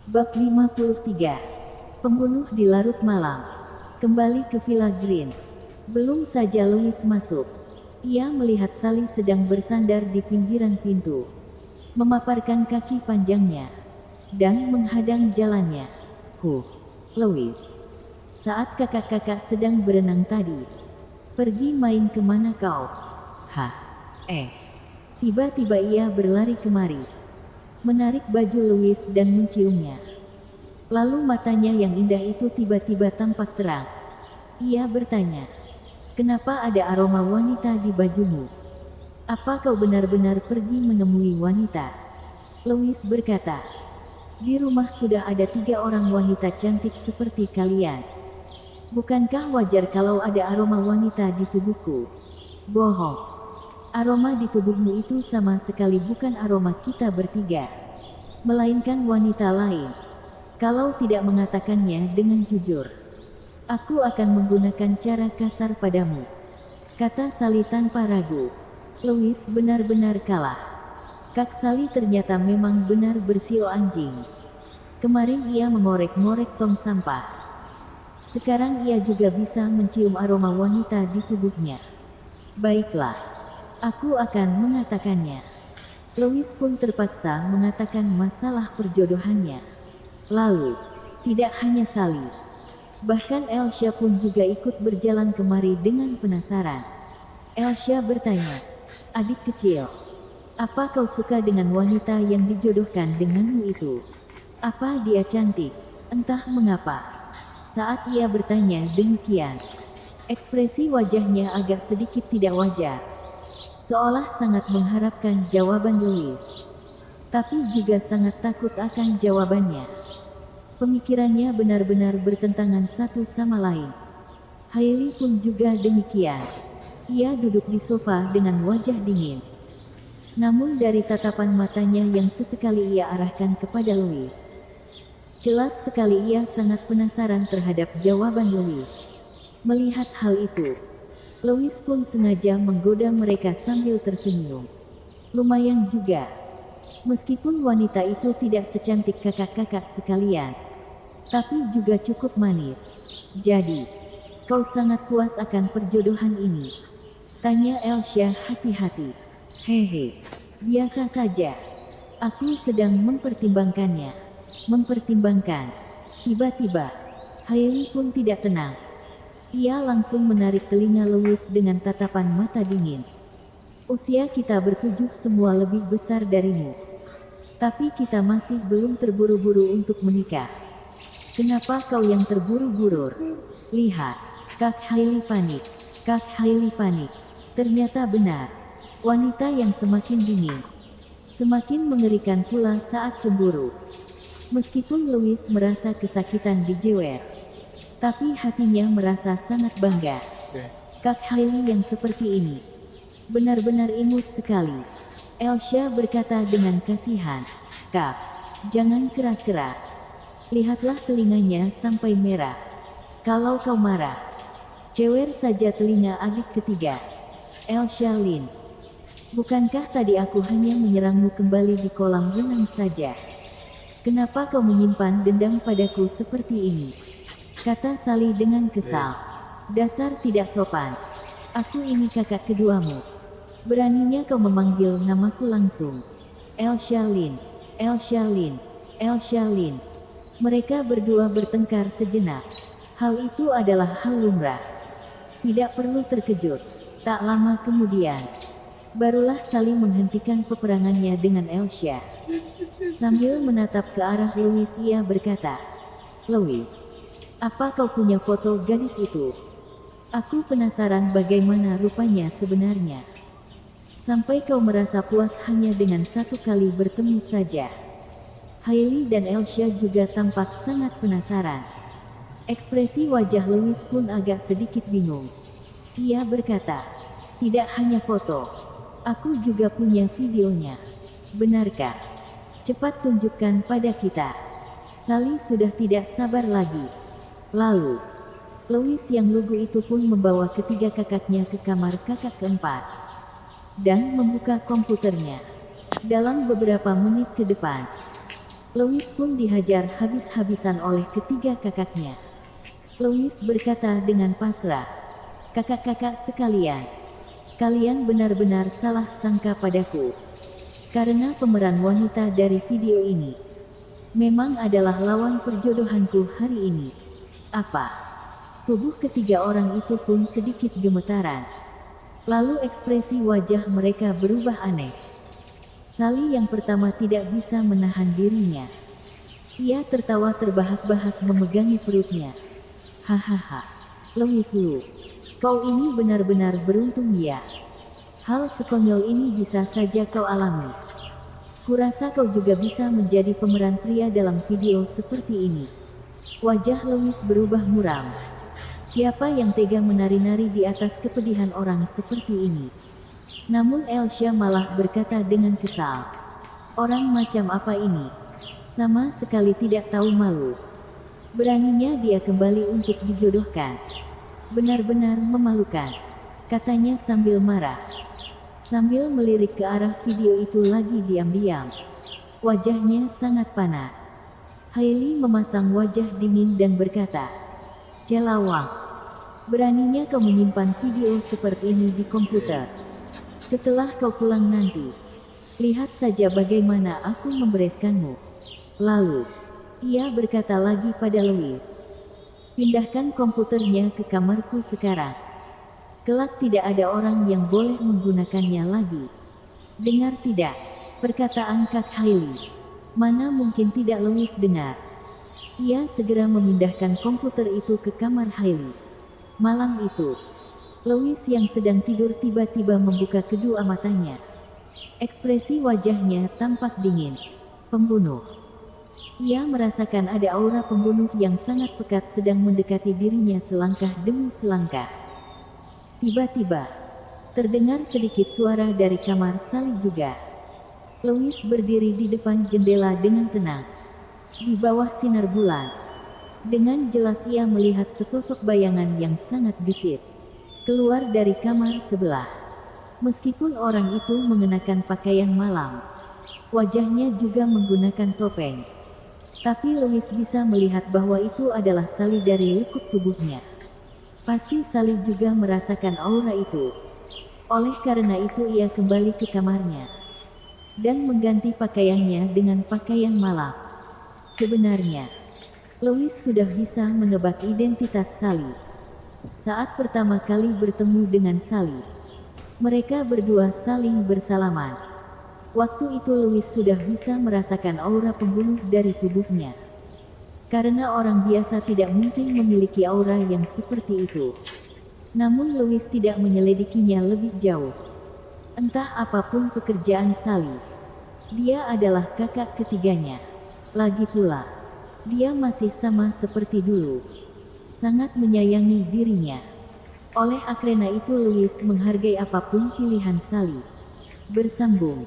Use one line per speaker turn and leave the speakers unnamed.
Bab 53. Pembunuh di larut malam. Kembali ke Villa Green. Belum saja Louis masuk, ia melihat Sally sedang bersandar di pinggiran pintu, memaparkan kaki panjangnya dan menghadang jalannya. Louis. Saat kakak-kakak sedang berenang tadi. Pergi main kemana kau? Tiba-tiba ia berlari kemari, menarik baju Louis dan menciumnya. Lalu matanya yang indah itu tiba-tiba tampak terang. Ia bertanya, "Kenapa ada aroma wanita di bajumu? Apa kau benar-benar pergi menemui wanita?" Louis berkata, "Di rumah sudah ada 3 orang wanita cantik seperti kalian. Bukankah wajar kalau ada aroma wanita di tubuhku?" "Bohong. Aroma di tubuhmu itu sama sekali bukan aroma kita bertiga, melainkan wanita lain. Kalau tidak mengatakannya dengan jujur, aku akan menggunakan cara kasar padamu," kata Sally tanpa ragu. Louis benar-benar kalah. Kak Sally ternyata memang benar bersio anjing. Kemarin ia mengorek-ngorek tong sampah. Sekarang ia juga bisa mencium aroma wanita di tubuhnya. "Baiklah, aku akan mengatakannya." Louis pun terpaksa mengatakan masalah perjodohannya. Lalu, tidak hanya Sally, bahkan Elsa pun juga ikut berjalan kemari dengan penasaran. Elsa bertanya, "Adik kecil, apa kau suka dengan wanita yang dijodohkan denganmu itu? Apa dia cantik?" Entah mengapa, saat ia bertanya demikian, ekspresi wajahnya agak sedikit tidak wajar, seolah sangat mengharapkan jawaban Louis, tapi juga sangat takut akan jawabannya. Pemikirannya benar-benar bertentangan satu sama lain. Hailey pun juga demikian. Ia duduk di sofa dengan wajah dingin. Namun dari tatapan matanya yang sesekali ia arahkan kepada Louis, jelas sekali ia sangat penasaran terhadap jawaban Louis. Melihat hal itu, Louis pun sengaja menggoda mereka sambil tersenyum. Lumayan juga. Meskipun wanita itu tidak secantik kakak-kakak sekalian, tapi juga cukup manis. "Jadi, kau sangat puas akan perjodohan ini?" tanya Elsa hati-hati. "Hehe, biasa saja. Aku sedang mempertimbangkannya." "Mempertimbangkan?" Tiba-tiba, Hailey pun tidak tenang. Ia langsung menarik telinga Louis dengan tatapan mata dingin. "Usia kita bertujuh semua lebih besar darimu. Tapi kita masih belum terburu-buru untuk menikah. Kenapa kau yang terburu-buru?" "Lihat." Kak Hailey panik. Kak Hailey panik. Ternyata benar. Wanita yang semakin dingin, semakin mengerikan pula saat cemburu. Meskipun Louis merasa kesakitan dijewer, tapi hatinya merasa sangat bangga. Kak Hailey yang seperti ini benar-benar imut sekali. Elsa berkata dengan kasihan, "Kak, jangan keras-keras. Lihatlah telinganya sampai merah. Kalau kau marah, cewer saja telinga adik ketiga." "Elsa Lin, bukankah tadi aku hanya menyerangmu kembali di kolam renang saja? Kenapa kau menyimpan dendam padaku seperti ini?" kata Sally dengan kesal. "Dasar tidak sopan. Aku ini kakak keduamu. Beraninya kau memanggil namaku langsung. Elsa Lin, Elsa Lin, Elsa Lin." Mereka berdua bertengkar sejenak. Hal itu adalah hal lumrah. Tidak perlu terkejut. Tak lama kemudian, barulah Sally menghentikan peperangannya dengan Elsa. Sambil menatap ke arah Louis ia berkata, "Louis, apa kau punya foto gadis itu? Aku penasaran bagaimana rupanya sebenarnya. Sampai kau merasa puas hanya dengan satu kali bertemu saja." Hailey dan Elsa juga tampak sangat penasaran. Ekspresi wajah Louis pun agak sedikit bingung. Ia berkata, "Tidak hanya foto. Aku juga punya videonya." "Benarkah? Cepat tunjukkan pada kita." Sally sudah tidak sabar lagi. Lalu, Louis yang lugu itu pun membawa ketiga kakaknya ke kamar kakak keempat dan membuka komputernya. Dalam beberapa menit ke depan, Louis pun dihajar habis-habisan oleh ketiga kakaknya. Louis berkata dengan pasrah, "Kakak-kakak sekalian, kalian benar-benar salah sangka padaku. Karena pemeran wanita dari video ini memang adalah lawan perjodohanku hari ini." Apa? Tubuh ketiga orang itu pun sedikit gemetaran. Lalu ekspresi wajah mereka berubah aneh. Sally yang pertama tidak bisa menahan dirinya. Ia tertawa terbahak-bahak memegangi perutnya. "Hahaha. Louis Lu, kau ini benar-benar beruntung ya. Hal sekonyol ini bisa saja kau alami. Kurasa kau juga bisa menjadi pemeran pria dalam video seperti ini." Wajah Louis berubah muram. Siapa yang tega menari-nari di atas kepedihan orang seperti ini? Namun Elsa malah berkata dengan kesal, "Orang macam apa ini? Sama sekali tidak tahu malu. Beraninya dia kembali untuk dijodohkan. Benar-benar memalukan," katanya sambil marah. Sambil melirik ke arah video itu lagi diam-diam. Wajahnya sangat panas. Hailey memasang wajah dingin dan berkata, "Celawang. Beraninya kau menyimpan video seperti ini di komputer. Setelah kau pulang nanti, lihat saja bagaimana aku membereskanmu." Lalu, ia berkata lagi pada Louis, "Pindahkan komputernya ke kamarku sekarang. Kelak tidak ada orang yang boleh menggunakannya lagi. Dengar tidak?" Perkataan Kak Hailey. Mana mungkin tidak Louis dengar. Ia segera memindahkan komputer itu ke kamar Hailey. Malam itu, Louis yang sedang tidur tiba-tiba membuka kedua matanya. Ekspresi wajahnya tampak dingin. Pembunuh. Ia merasakan ada aura pembunuh yang sangat pekat sedang mendekati dirinya selangkah demi selangkah. Tiba-tiba, terdengar sedikit suara dari kamar Sally juga. Louis berdiri di depan jendela dengan tenang. Di bawah sinar bulan, dengan jelas ia melihat sesosok bayangan yang sangat gesit keluar dari kamar sebelah. Meskipun orang itu mengenakan pakaian malam, wajahnya juga menggunakan topeng, tapi Louis bisa melihat bahwa itu adalah Sally dari lekuk tubuhnya. Pasti Sally juga merasakan aura itu. Oleh karena itu ia kembali ke kamarnya dan mengganti pakaiannya dengan pakaian malam. Sebenarnya, Louis sudah bisa menebak identitas Sally saat pertama kali bertemu dengan Sally. Mereka berdua saling bersalaman. Waktu itu Louis sudah bisa merasakan aura pembunuh dari tubuhnya. Karena orang biasa tidak mungkin memiliki aura yang seperti itu. Namun Louis tidak menyelidikinya lebih jauh. Entah apapun pekerjaan Sally, dia adalah kakak ketiganya. Lagi pula, dia masih sama seperti dulu, sangat menyayangi dirinya. Oleh karena itu Louis menghargai apapun pilihan Sally. Bersambung.